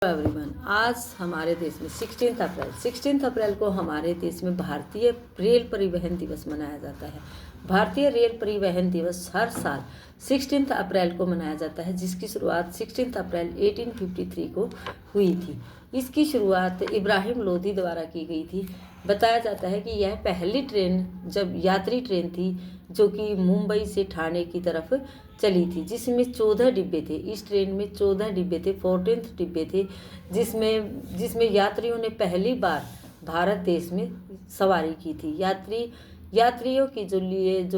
Everyone, आज हमारे देश में 16 अप्रैल को हमारे देश में भारतीय रेल परिवहन दिवस मनाया जाता है। भारतीय रेल परिवहन दिवस हर साल 16 अप्रैल को मनाया जाता है, जिसकी शुरुआत 16 अप्रैल 1853 को हुई थी। इसकी शुरुआत इब्राहिम लोदी द्वारा की गई थी। बताया जाता है कि यह पहली ट्रेन यात्री ट्रेन थी जो कि मुंबई से ठाणे की तरफ चली थी, जिसमें 14 डिब्बे थे। इस ट्रेन में 14 डिब्बे थे, 14 डिब्बे थे, जिसमें यात्रियों ने पहली बार भारत देश में सवारी की थी। यात्रियों की जो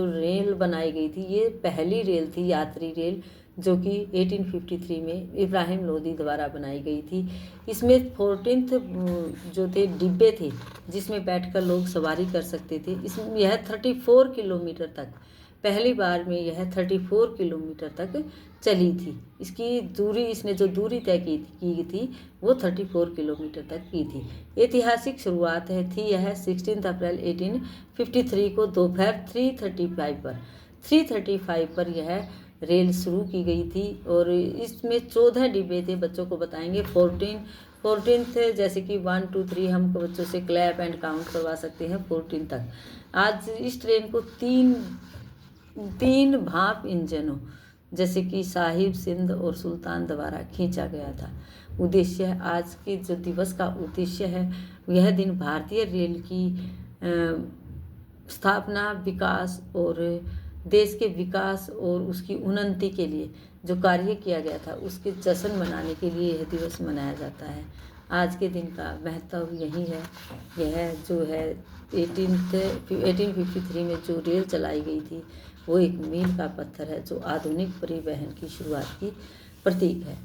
रेल बनाई गई थी, ये पहली रेल थी, यात्री रेल, जो कि 1853 में इब्राहिम लोदी द्वारा बनाई गई थी। इसमें 14 जो थे डिब्बे थे, जिसमें बैठकर लोग सवारी कर सकते थे। इसमें यह 34 किलोमीटर तक, पहली बार में यह 34 किलोमीटर तक चली थी। इसने जो दूरी तय की थी वो 34 किलोमीटर तक की थी। ऐतिहासिक शुरुआत थी यह 16 अप्रैल 1853 को दोपहर 3:35 पर यह रेल शुरू की गई थी। और इसमें 14 डिब्बे थे। बच्चों को बताएंगे 14 थे, जैसे कि 1 2 3 हम बच्चों से क्लैप एंड काउंट करवा सकते हैं 14 तक। आज इस ट्रेन को तीन भाप इंजनों, जैसे कि साहिब, सिंध और सुल्तान द्वारा खींचा गया था। उद्देश्य, आज के जो दिवस का उद्देश्य है, यह दिन भारतीय रेल की स्थापना, विकास और देश के विकास और उसकी उन्नति के लिए जो कार्य किया गया था, उसके जश्न मनाने के लिए यह दिवस मनाया जाता है। आज के दिन का महत्व यही है। यह जो है 1853 में जो रेल चलाई गई थी, वो एक मील का पत्थर है, जो आधुनिक परिवहन की शुरुआत की प्रतीक है।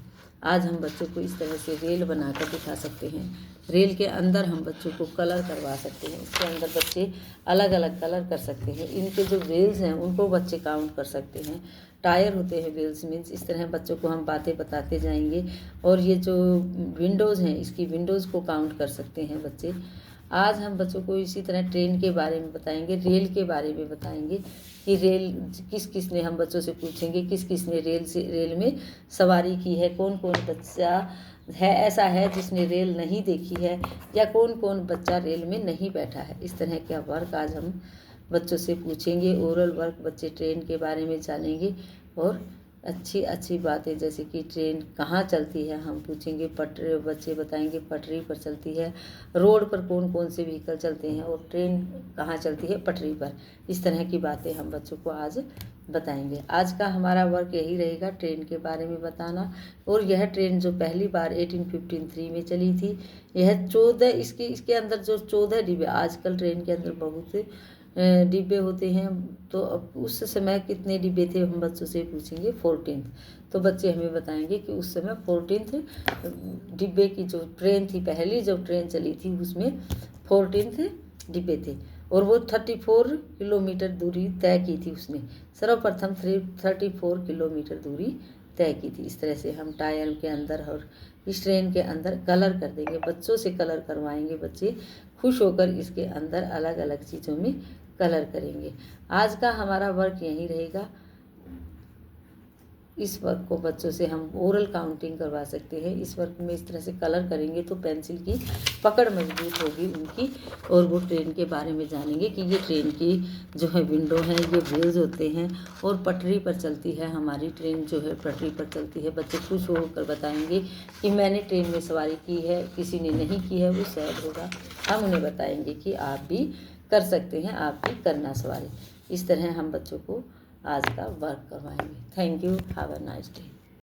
आज हम बच्चों को इस तरह से रेल बनाकर दिखा सकते हैं। रेल के अंदर हम बच्चों को कलर करवा सकते हैं। इसके अंदर बच्चे अलग अलग कलर कर सकते हैं। इनके जो व्हील्स हैं उनको बच्चे काउंट कर सकते हैं। टायर होते हैं व्हील्स में। इस तरह बच्चों को हम बातें बताते जाएंगे। और ये जो विंडोज़ हैं, इसकी विंडोज़ को काउंट कर सकते हैं बच्चे। आज हम बच्चों को इसी तरह ट्रेन के बारे में बताएंगे, रेल के बारे में बताएंगे कि रेल किस ने, हम बच्चों से पूछेंगे किस ने रेल में सवारी की है, कौन कौन बच्चा ऐसा है जिसने रेल नहीं देखी है, या कौन कौन बच्चा रेल में नहीं बैठा है। इस तरह का वर्क आज हम बच्चों से पूछेंगे। ओरल वर्क, बच्चे ट्रेन के बारे में जानेंगे और अच्छी बातें, जैसे कि ट्रेन कहाँ चलती है हम पूछेंगे। बच्चे बताएंगे पटरी पर चलती है। रोड पर कौन कौन से व्हीकल चलते हैं और ट्रेन कहाँ चलती है, पटरी पर। इस तरह की बातें हम बच्चों को आज बताएंगे। आज का हमारा वर्क यही रहेगा, ट्रेन के बारे में बताना। और यह ट्रेन जो पहली बार 1853 में चली थी, यह 14 इसके अंदर जो 14 डिब्बे, आजकल ट्रेन के अंदर बहुत डिब्बे होते हैं, तो अब उस समय कितने डिब्बे थे हम बच्चों से पूछेंगे। 14। तो बच्चे हमें बताएंगे कि उस समय 14 डिब्बे की जो ट्रेन थी, पहली जब ट्रेन चली थी, उसमें 14 डिब्बे थे और वो 34 किलोमीटर दूरी तय की थी। उसने सर्वप्रथम 34 किलोमीटर दूरी तय की थी। इस तरह से हम टायर के अंदर और इस ट्रेन के अंदर कलर कर देंगे। बच्चों से कलर करवाएंगे। बच्चे खुश होकर इसके अंदर अलग अलग चीज़ों में कलर करेंगे। आज का हमारा वर्क यही रहेगा। इस वर्क को बच्चों से हम ओरल काउंटिंग करवा सकते हैं। इस वर्क में इस तरह से कलर करेंगे तो पेंसिल की पकड़ मजबूत होगी उनकी, और वो ट्रेन के बारे में जानेंगे कि ये ट्रेन की जो है विंडो है, ये व्हील्स होते हैं और पटरी पर चलती है। हमारी ट्रेन जो है पटरी पर चलती है। बच्चे खुश होकर बताएंगे कि मैंने ट्रेन में सवारी की है, किसी ने नहीं की है वो सैड होगा। हम उन्हें बताएंगे कि आप भी कर सकते हैं, आप भी करना सवारी। इस तरह हम बच्चों को आज का वर्क करवाएंगे। Thank you, have a nice day.